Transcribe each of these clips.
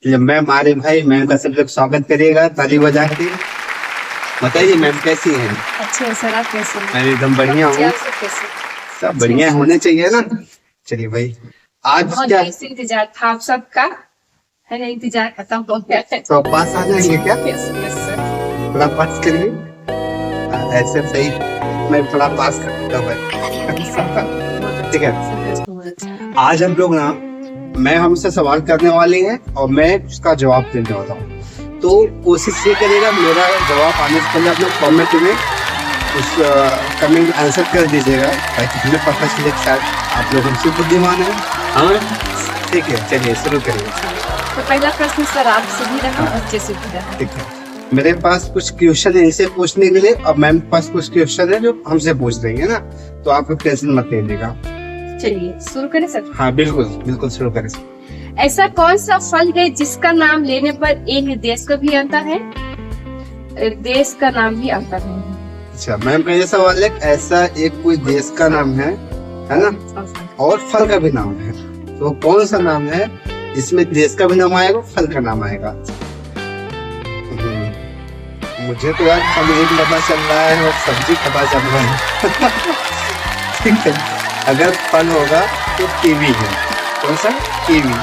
Ma'am आ रहे भाई, ma'am का सब लोग स्वागत करिएगा ताली बजा के। बताइए मैम कैसी हैं? अच्छे हैं सर, आप कैसे हैं? मैं एकदम बढ़िया हूँ। आप सब कैसे हैं? सब बढ़िया होने चाहिए ना। चलिए भाई, आज बहुत क्या देर से इंतजार था आप सबका, है ना? इंतजार खत्म हो गया है। तो पास आ जाएंगे क्या? Yes yes sir. थोड़ा पास करिए। ऐसे सही, मैं थोड़ा पास कर देता हूँ भाई। ठीक है, आज हम लोग ना, मैं हमसे सवाल करने वाली हैं और मैं उसका जवाब देने वाला हूँ। तो कोशिश ये करिएगा मेरा जवाब आने से पहले अपने कमेंट में उस कमेंट आंसर कर दीजिएगा, ताकि हमें पता चले शायद आप लोग हमसे बुद्धिमान हैं। हाँ ठीक है, चलिए शुरू करिए। तो पहला प्रश्न सर आपसे भी रहा, बच्चे से भी रहा। ठीक है, मेरे पास कुछ क्वेश्चन है इनसे पूछने के लिए और मैम के पास कुछ क्वेश्चन है जो हमसे पूछ रही है ना, तो आप टेंशन मत लीजिएगा। चलिए शुरू करें सर। हाँ बिल्कुल बिल्कुल शुरू करें। ऐसा कौन सा फल है जिसका नाम लेने पर एक देश को भी आता है, देश का नाम भी आता है? अच्छा मैम का ये सवाल है, ऐसा एक कोई देश का नाम है ना, और फल का भी नाम है, तो कौन सा नाम है जिसमें देश का भी नाम आएगा, फल का नाम आएगा? मुझे तो यार पनीर पता चल रहा है और सब्जी पता चल रहा है। ठीक है, अगर फल होगा तो कीवी है। कौन सा? कीवी,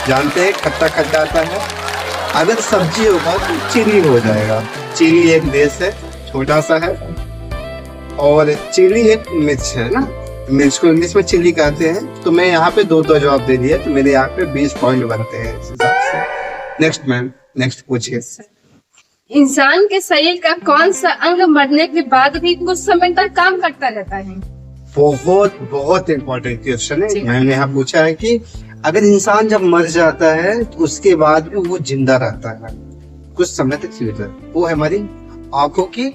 जानते हैं खट्टा खट्टा आता है। अगर सब्जी होगा तो चिली हो जाएगा। चिली एक देश है, छोटा सा है, और चिली एक मिर्च है ना, मिर्च को इंग्लिश में चिली कहते हैं। तो मैं यहाँ पे दो जवाब दे दिए, तो मेरे यहाँ पे 20 पॉइंट बनते हैं इस हिसाब से। नेक्स्ट मैम, नेक्स्ट पूछिए। इंसान के शरीर का कौन सा अंग मरने के बाद भी कुछ समय तक काम करता रहता है? बहुत बहुत इम्पोर्टेंट क्वेश्चन है। मैंने यहाँ पूछा है कि अगर इंसान जब मर जाता है तो उसके बाद भी वो जिंदा रहता है कुछ समय तक जीवित है। वो है हमारी आंखों की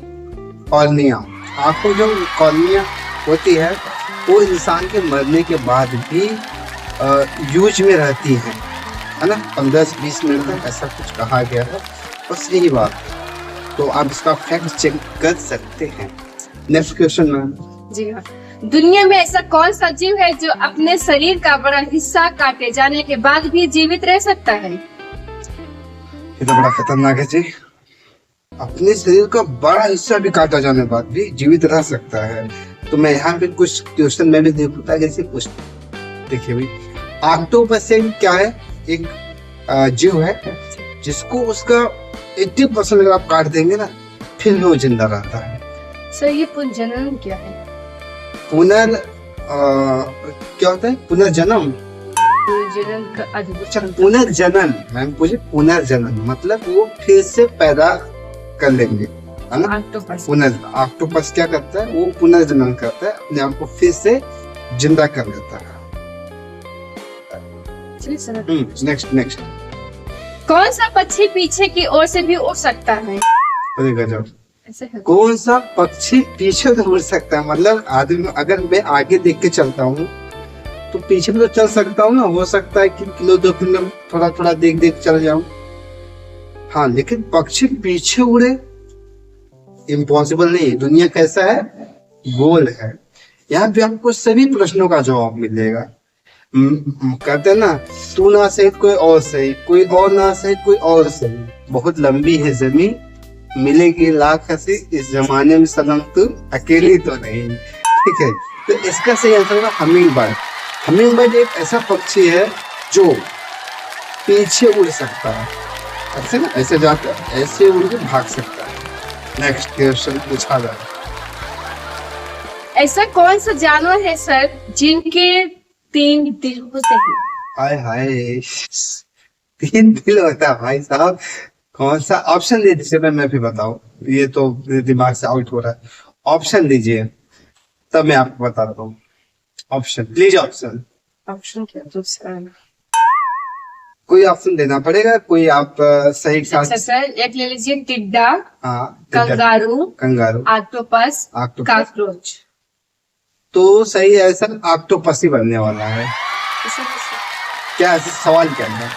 कॉर्निया। आंखों जो कॉर्निया होती है वो इंसान के मरने के बाद भी यूज में रहती है ना, 15 से 20 मिनट तक, ऐसा कुछ कहा गया है। बस यही बात, तो आप इसका फैक्ट चेक कर सकते हैं। Next question ma'am. जी हाँ, दुनिया में ऐसा कौन सा जीव है जो अपने शरीर का बड़ा हिस्सा काटे जाने के बाद भी जीवित रह सकता है? ये तो बड़ा खतरनाक है जी। अपने शरीर का बड़ा हिस्सा भी काटा जाने के बाद भी जीवित रह सकता है। तो मैं यहाँ पे कुछ क्वेश्चन मैंने देखा जैसे कुछ, देखिए भाई, ऑक्टोपस क्या है, एक जीव है जिसको उसका 80% अगर आप काट देंगे ना, फिर भी वो जिंदा रहता है। सर ये पुनर्जन्म क्या है? क्या होता है? पुनर्जन्म। पुनर्जन्म का अद्भुत। पुनर्जनन मैम पूछे, पुनर्जनन मतलब वो फिर से पैदा कर लेंगे, है ना। ऑक्टोपस। ऑक्टोपस क्या करता है, वो पुनर्जनन करता है, अपने आप को फिर से जिंदा कर लेता है। नेक्स्ट कौन सा पक्षी पीछे की ओर से भी उड़ सकता है? अरे गजब, कौन सा पक्षी पीछे तो उड़ सकता है? मतलब आदमी, अगर मैं आगे देख के चलता हूँ तो पीछे तो चल सकता हूँ ना, हो सकता है कि किलो 2 किलो थोड़ा थोड़ा देख चल जाऊं। हाँ, लेकिन पक्षी पीछे उड़े इम्पॉसिबल नहीं है। दुनिया कैसा है? गोल है। यहाँ पे आपको सभी प्रश्नों का जवाब मिलेगा। कहते हैं ना, तू ना सही कोई और सही, कोई और ना सही कोई और सही, बहुत लंबी है जमीन, मिलेगी लाख हंसी, इस जमाने में सनम तू अकेली तो नहीं। ठीक है, तो इसका सही आंसर होगा हमिंग बर्ड। हमिंग बर्ड एक ऐसा पक्षी है जो पीछे उड़ सकता है, ऐसे ना, ऐसे जाकर ऐसे उड़ के भाग सकता है। नेक्स्ट क्वेश्चन पूछा जाए। ऐसा कौन सा जानवर है सर जिनके 3 दिल होते हैं? हाय हाय, 3 दिल होता है भाई साहब? कौन सा? ऑप्शन दे दीजिए, मैं भी बताऊं, ये तो मेरे दिमाग से आउट हो रहा है। ऑप्शन दीजिए तब मैं आपको बताता हूँ। ऑप्शन प्लीज, ऑप्शन क्या दूसरा? कोई ऑप्शन देना पड़ेगा, कोई आप सही के साथ। अच्छा सर, एक ले लीजिए, टिड्डा, हाँ, कंगारू, ऑक्टोपस, कॉकरोच। तो सही है सर, ऑक्टोपस ही बनने वाला है। क्या सवाल क्या है?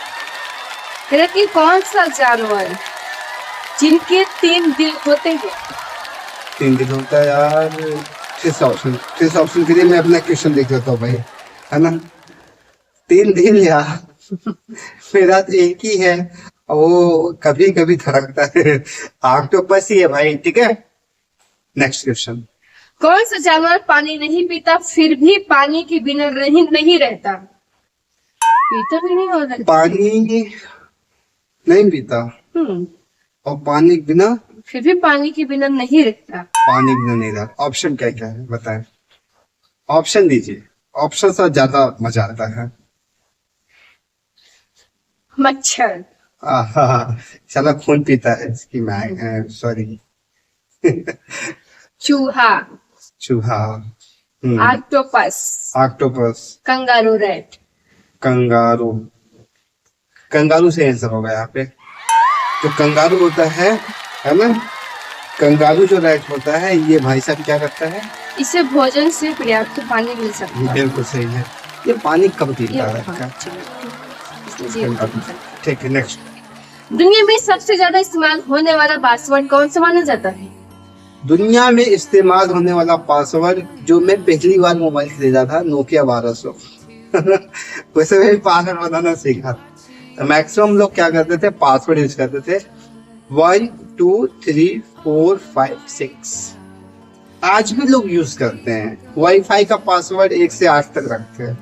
कि कौन सा जानवर जिनके 3 दिल होते हैं? 3 दिल होता है यार। किस ऑप्शन के लिए मैं अपना क्वेश्चन देख लेता हूँ भाई, है ना। 3 दिल यार, मेरा तो एक ही है, वो कभी कभी धड़कता है। ऑक्टोपस ही है भाई, ठीक है। Next question. कौन सा जानवर पानी नहीं पीता फिर भी पानी के बिना नहीं रहता? पीता भी नहीं और पानी नहीं पीता और पानी के बिना, फिर भी पानी के बिना नहीं रहता। पानी के बिना नहीं रहता। ऑप्शन क्या क्या है बताएं, ऑप्शन दीजिए, ऑप्शन से ज्यादा मजा आता है। मच्छर, चलो खून पीता है इसकी मैं, सॉरी। चूहा, चूहा, octopus, octopus, kangaroo rat. Kangaroo, kangaroo से आंसर होगा यहाँ पे। जो कंगारू होता है ना, कंगारू जो रैट होता है, ये भाई साहब क्या करता है, इसे भोजन से पर्याप्त पानी मिल सकता है। बिल्कुल सही है, ये पानी कम पीता है। ठीक है, नेक्स्ट। दुनिया में सबसे ज्यादा इस्तेमाल होने वाला पासवर्ड कौन सा माना जाता है? दुनिया में इस्तेमाल होने वाला पासवर्ड, जो मैं पहली बार मोबाइल खरीदा था, नोकिया 1200। वैसे मैं पासवर्ड बनाना सीखा। तो मैक्सिमम लोग क्या करते थे, पासवर्ड यूज करते थे 1 2 3 4 5 6। आज भी लोग यूज करते हैं। वाईफाई का पासवर्ड 1 से 8 तक रखते हैं।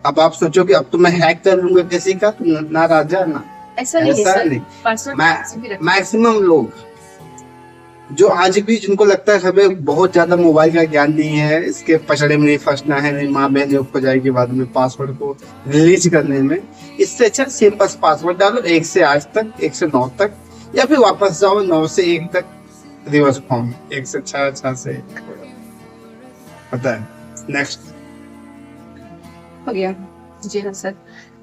अब आप सोचो कि अब तो मैं हैक कर लूंगा किसी का, तो ना राजा ना, ऐसा नहीं। पासवर्ड मैक्सिमम लोग जो आज भी, जिनको लगता है हमें बहुत ज्यादा मोबाइल का ज्ञान नहीं है, इसके पचड़े में नहीं फंसना है, नहीं माँ बहन हो जाएगी बाद में पासवर्ड को रिलीज करने में, इससे अच्छा सिंपल पासवर्ड डालो 1 से 8 तक, 1 से 9 तक, या फिर वापस जाओ 9 से 1 तक, रिवर्स फॉर्म 1 से 6, 6 से 1 पता है। नेक्स्ट हो गया। जी हाँ सर।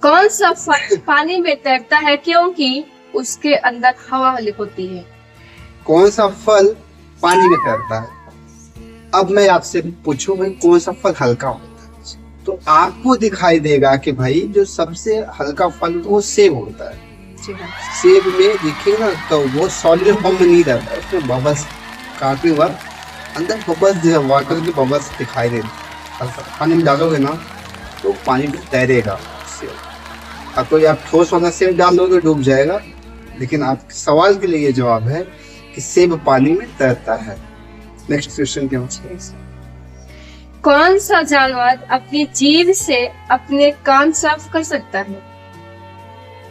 कौन सा फल पानी में तैरता है क्योंकि उसके अंदर हवा होती है? कौन सा फल पानी में तैरता है? अब मैं आपसे पूछूं भाई, कौन सा फल हल्का होता है? तो आपको दिखाई देगा कि भाई जो सबसे हल्का फल वो सेब होता है। सेब में देखिए ना, तो वो सॉलिड फॉर्म में नहीं रहता है, उसमें बबल्स काटने के बाद अंदर बबल्स, वाटर के बबल्स दिखाई देते। पानी में डालोगे ना तो पानी में तैरेगा सेब। अब कोई आप ठोस वाला सेब डाल दोगे डूब जाएगा, लेकिन आपके सवाल के लिए ये जवाब है कि सेब पानी में तैरता है। नेक्स्ट क्वेश्चन क्या है? कौन सा जानवर अपनी जीभ से अपने कान साफ कर सकता है?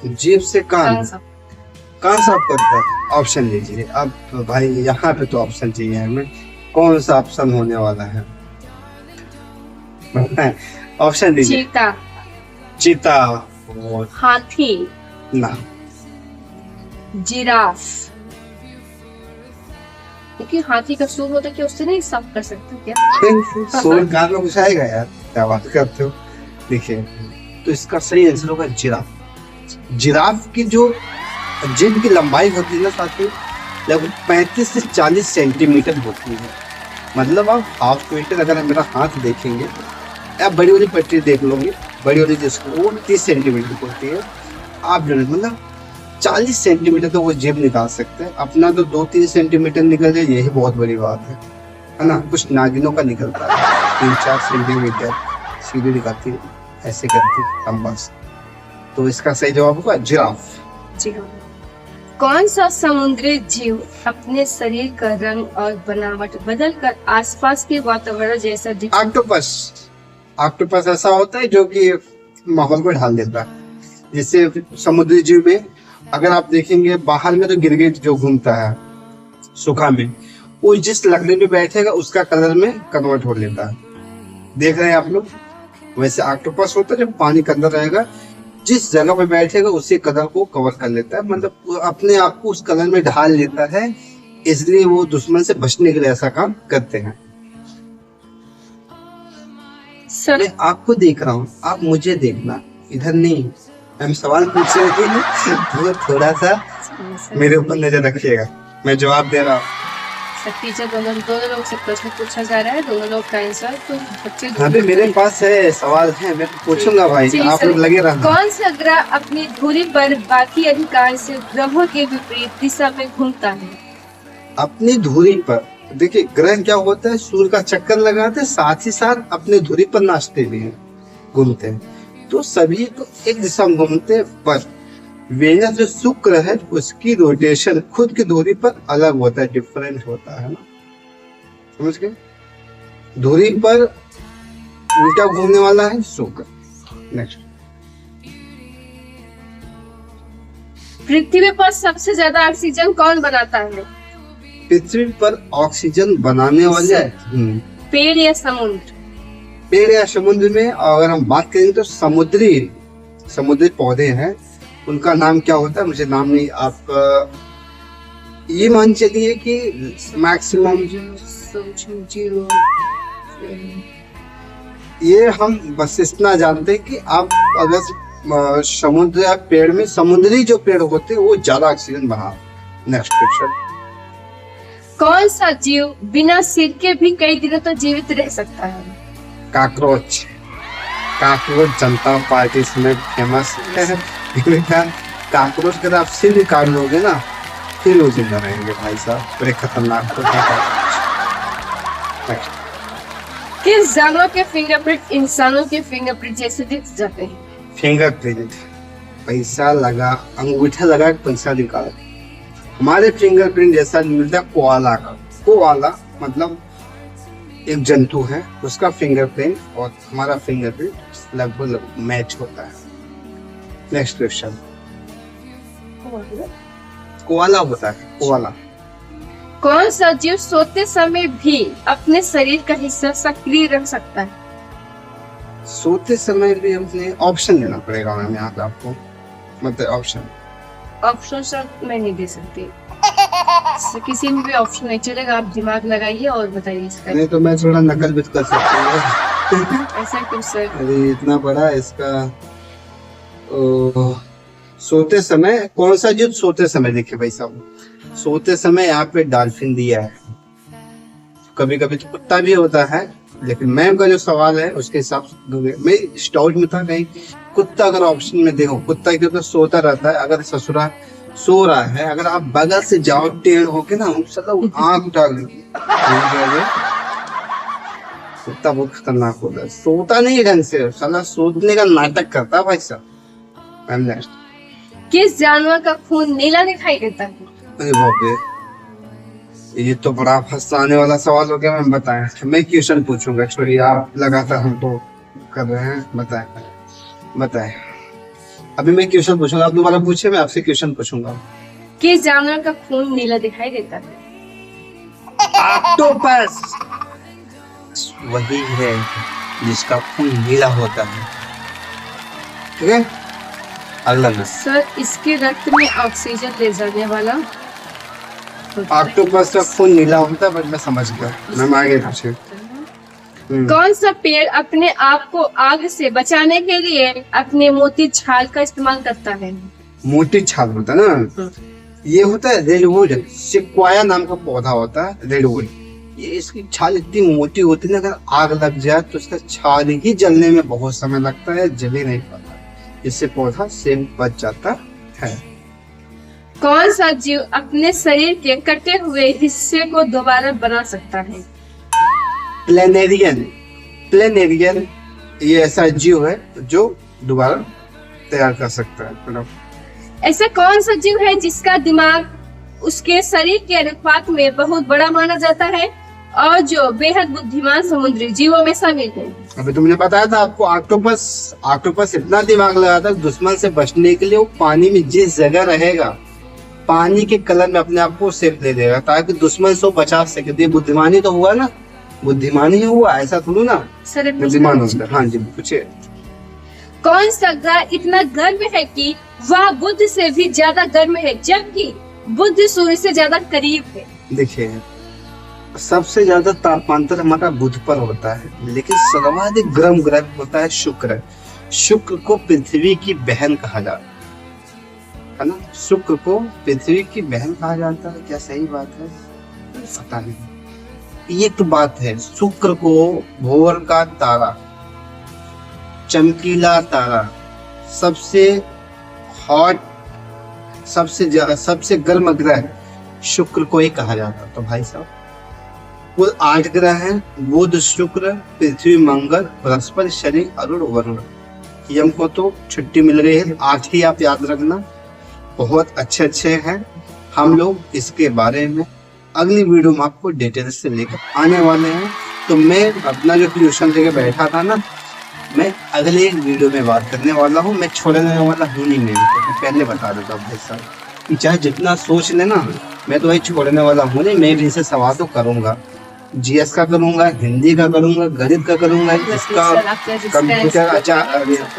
जीभ से कान साफ करता है? ऑप्शन लीजिए। अब भाई यहाँ पे तो ऑप्शन चाहिए हमें, कौन सा ऑप्शन होने वाला है? ऑप्शन लीजिए। चीता, चीता, हाथी, ना, जिराफ। क्योंकि हाथी का सूंड होता है कि उससे नहीं साफ कर सकते क्या? सूंड कान में कुछ आएगा यार, क्या बात करते हो। देखिए, तो इसका सही आंसर होगा जिराफ। जिराफ की जो जीभ की लंबाई होती है ना साथी, लगभग 35 से 40 सेंटीमीटर होती है। मतलब आप हाफ मीटर, अगर मेरा हाथ देखेंगे, आप बड़ी वाली पट्टी देख लोगे, बड़ी वाली जिसको, वो 30 सेंटीमीटर होती है। आप जो मतलब 40 सेंटीमीटर तो वो जेब निकाल सकते हैं। अपना तो 2-3 सेंटीमीटर निकल जाए, यही बहुत बड़ी बात है ना। कुछ नागिनों का निकलता है 3-4 सेंटीमीटर, सीधे निकालती है, ऐसे करती लंबा। तो इसका सही जवाब होगा जिराफ। जी हाँ। कौन सा समुद्री जीव अपने शरीर का रंग और बनावट बदलकर आसपास के वातावरण जैसा दिखता है? ऑक्टोपस। ऑक्टोपस ऐसा होता है जो कि माहौल को ढाल देता है। जैसे समुद्री जीव में अगर आप देखेंगे, बाहर में तो गिरगिट जो घूमता है सूखा में, वो जिस लकड़ी में बैठेगा उसका कलर में कन्वर्ट हो लेता है। देख रहे हैं आप लोग? वैसे ऑक्टोपस होता है जब पानी के अंदर रहेगा, जिस जगह पे बैठेगा उसी कलर को कवर कर लेता है, मतलब अपने आप को उस कलर में ढाल लेता है। इसलिए वो दुश्मन से बचने के लिए ऐसा काम करते हैं। मैं आपको देख रहा हूँ, आप मुझे देखना, इधर नहीं। हम सवाल पूछ रहे हैं तो थोड़ा सा मेरे ऊपर नजर रखिएगा, मैं जवाब दे रहा हूँ। टीचर दोनों लोग से प्रश्न पूछा जा रहा है, दोनों लोग का आंसर तो बच्चे। हाँ भी मेरे पास है सवाल है, मैं पूछूंगा भाई, आप लोग लगे रहना। कौन सा ग्रह अपनी धुरी पर बाकी अधिकांश ग्रहों के विपरीत दिशा में घूमता है? अपनी धुरी पर, देखिए ग्रह क्या होता है, सूर्य का चक्कर लगाते हैं, साथ ही साथ अपने धुरी पर नाचते भी हैं, घूमते हैं। तो सभी तो एक दिशा में घूमते हैं, पर वेनस जो शुक्र है उसकी रोटेशन खुद की धुरी पर अलग होता है, डिफरेंट होता है ना, समझ गए। धुरी पर उल्टा घूमने वाला है शुक्र। नेक्स्ट, पृथ्वी पर सबसे ज्यादा ऑक्सीजन कौन बनाता है? पृथ्वी पर ऑक्सीजन बनाने वाले पेड़ या समुद्र? पेड़ या समुद्र में अगर हम बात करें तो समुद्री पौधे हैं, उनका नाम क्या होता है मुझे नाम नहीं, आप ये मान चलिए कि मैक्सिमम ये हम बस इतना जानते हैं कि आप अगर समुद्र या पेड़ में समुद्री जो पेड़ होते हैं वो ज्यादा ऑक्सीजन बना। नेक्स्ट क्वेश्चन, कौन सा जीव बिना सिर के भी कई दिनों तक जीवित रह सकता है? काकरोच जनता पार्टी इसमें फेमस है। काकरोच का आप सिर भी काट लोगे ना फिर वो जिंदा रहेंगे भाई साहब, बड़े खतरनाक होते हैं। किस जानवर के फिंगरप्रिंट इंसानों के फिंगरप्रिंट जैसे दिख जाते हैं? फिंगरप्रिंट, पैसा लगा अंगूठा लगा पैसा निकाल, हमारे फिंगरप्रिंट जैसा मिलता है कोआला का। कोआला मतलब एक जंतु है, उसका फिंगरप्रिंट और हमारा फिंगरप्रिंट लगभग मैच होता है। नेक्स्ट क्वेश्चन, कोआला होता है कोआला। कौन सा जीव सोते समय भी अपने शरीर का हिस्सा सक्रिय रख सकता है? सोते समय भी हमने ऑप्शन देना पड़ेगा मैम यहाँ पे आपको, मतलब ऑप्शन सर मैं नहीं दे सकती। किसी में भी ऑप्शन नहीं चलेगा, आप दिमाग लगाइए और बताइए इसका। नहीं तो मैं थोड़ा नकल भी कर सकता हूँ। ऐसा क्यों सर? अरे इतना बड़ा इसका सोते समय कौन सा जीव सोते समय, देखिए भाई साहब सोते समय यहाँ पे डॉल्फिन दिया है, कभी कभी तो कुत्ता भी होता है, लेकिन मैम का जो सवाल है उसके हिसाब से मैं स्टाउट में था कहीं कुत्ता अगर ऑप्शन में देखो, कुत्ता क्योंकि तो सोता रहता है, अगर ससुरा सो रहा है, अगर आप बगल से जाओ टेढ़ होके ना आँख उठा लेगी। कुत्ता बहुत खतरनाक होता है, सोता नहीं ढंग से, साला सोने का नाटक करता है भाई साहब। मैम नेक्स्ट, किस जानवर का खून नीला दिखाई देता है? अरे बाप रे, ये तो बड़ा फंसाने वाला सवाल हो गया। मैं बताएं, मैं क्वेश्चन पूछूंगा, छोड़िए आप लगातार हमको कर रहे हैं। बताएं अभी मैं क्वेश्चन पूछूंगा, आप दोबारा पूछे, मैं आपसे क्वेश्चन पूछूंगा। किस जानवर का खून नीला दिखाई देता है? ऑक्टोपस वही है जिसका खून नीला होता है। ठीक है, अगला नंबर। सर इसके रक्त में ऑक्सीजन ले जाने वाला ऑक्टोपस का खून नीला होता है, बट मैं समझ गया, मैं आगे पूछे। कौन सा पेड़ अपने आप को आग से बचाने के लिए अपने मोती छाल का इस्तेमाल करता है? मोटी छाल होता है ना, ये होता है रेडवुड, सिक्वाया नाम का पौधा होता है रेडवुड। ये इसकी छाल इतनी मोटी होती है, अगर आग लग जाए तो इसका छाल ही जलने में बहुत समय लगता है, जल ही नहीं पाता, इससे पौधा सेम बच जाता है। कौन सा जीव अपने शरीर के कटे हुए हिस्से को दोबारा बना सकता है? प्लेनेरियन ये ऐसा जीव है जो दोबारा तैयार कर सकता है। ऐसा कौन सा जीव है जिसका दिमाग उसके शरीर के अनुपात में बहुत बड़ा माना जाता है और जो बेहद बुद्धिमान समुद्री जीवों में शामिल है? अभी तुमने बताया था आपको, ऑक्टोपस इतना दिमाग लगाता है दुश्मन से बचने के लिए वो पानी में जिस जगह रहेगा पानी के कलर में अपने आप को सेफ दे देगा ताकि दुश्मन से बचा सके। तो ये बुद्धिमानी तो हुआ ना, बुद्धिमानी ही हुआ, ऐसा थोड़ा ना बुद्धिमान होता। हाँ जी पूछिए। कौन सा ग्रह इतना गर्म है कि वह बुध से भी ज्यादा गर्म है जबकि बुध सूर्य से ज्यादा करीब है? देखिए सबसे ज्यादा तापांतर हमारा बुध पर होता है, लेकिन सर्वाधिक गर्म ग्रह होता है शुक्र। शुक्र को पृथ्वी की बहन कहा जाता है ना, शुक्र को पृथ्वी की बहन कहा जाता है। क्या सही बात है? पता नहीं, ये तो बात है। शुक्र को भोर का तारा, चमकीला तारा, सबसे हॉट, सबसे गर्म ग्रह शुक्र को ही कहा जाता। तो भाई साहब कुल 8 ग्रह हैं, बुध, शुक्र, पृथ्वी, मंगल, बृहस्पति, शनि, अरुण, वरुण। पीएम को तो छुट्टी मिल गई है, 8 ही आप याद रखना। बहुत अच्छे हैं हम लोग, इसके बारे में अगली वीडियो में आपको डिटेल से लेकर आने वाले हैं। तो मैं अपना जो ट्यूशन लेके बैठा था ना, मैं अगले वीडियो में बात करने वाला हूँ। मैं छोड़ने वाला हूँ नहीं, मैं पहले बता देता हूँ भाई साहब कि चाहे जितना सोच लेना, मैं तो भाई छोड़ने वाला हूँ नहीं। मैं भी इनसे सवाल तो करूँगा, जीएस का करूँगा, हिंदी का करूँगा, गणित का करूँगा, इसका कंप्यूटर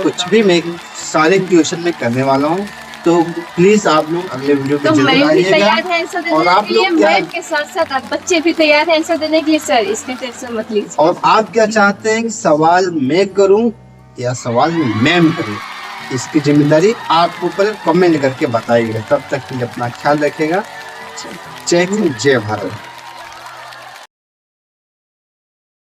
कुछ भी मैं सारे ट्यूशन में करने वाला हूँ। तो प्लीज आप लोग अगले वीडियो पे तो जरूर मैं भी तैयार आइएगा। है आंसर और देने आप के लिए, लोग क्या, मैम के साथ साथ आप बच्चे भी तैयार हैं आंसर देने के लिए सर, इसका टेंशन मत लीजिए। और आप क्या चाहते हैं कि सवाल मैं करूं या सवाल मैम करें, इसकी जिम्मेदारी आपके ऊपर कमेंट करके बताइएगा। तब तक के लिए अपना ख्याल रखिएगा। जय हिंद, जय भारत।